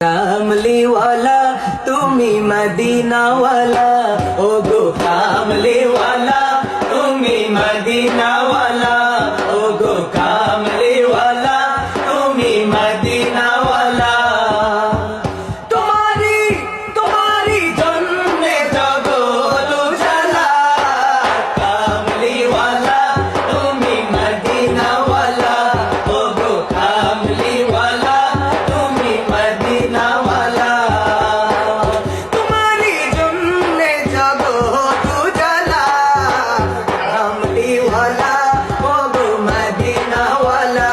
কামলিওয়ালা তুমি মদিনাওয়ালা, ও গো কামলিওয়ালা তুমি মদিনাওয়ালা, ও গো কামলিওয়ালা তুমি মদিনাওয়ালা। তোমারি তোমারি জন্মে জগৎ উজালা, কামলিওয়ালা তুমি মদিনাওয়ালা, ও গো কামলিওয়ালা তুমি মদিনাওয়ালা। তোমারি জন্যে জগৎ উজালা, কামলিওয়ালা ও গো মদিনাওয়ালা,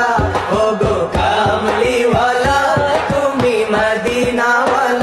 ও গো কামলিওয়ালা তুমি মদিনাওয়ালা।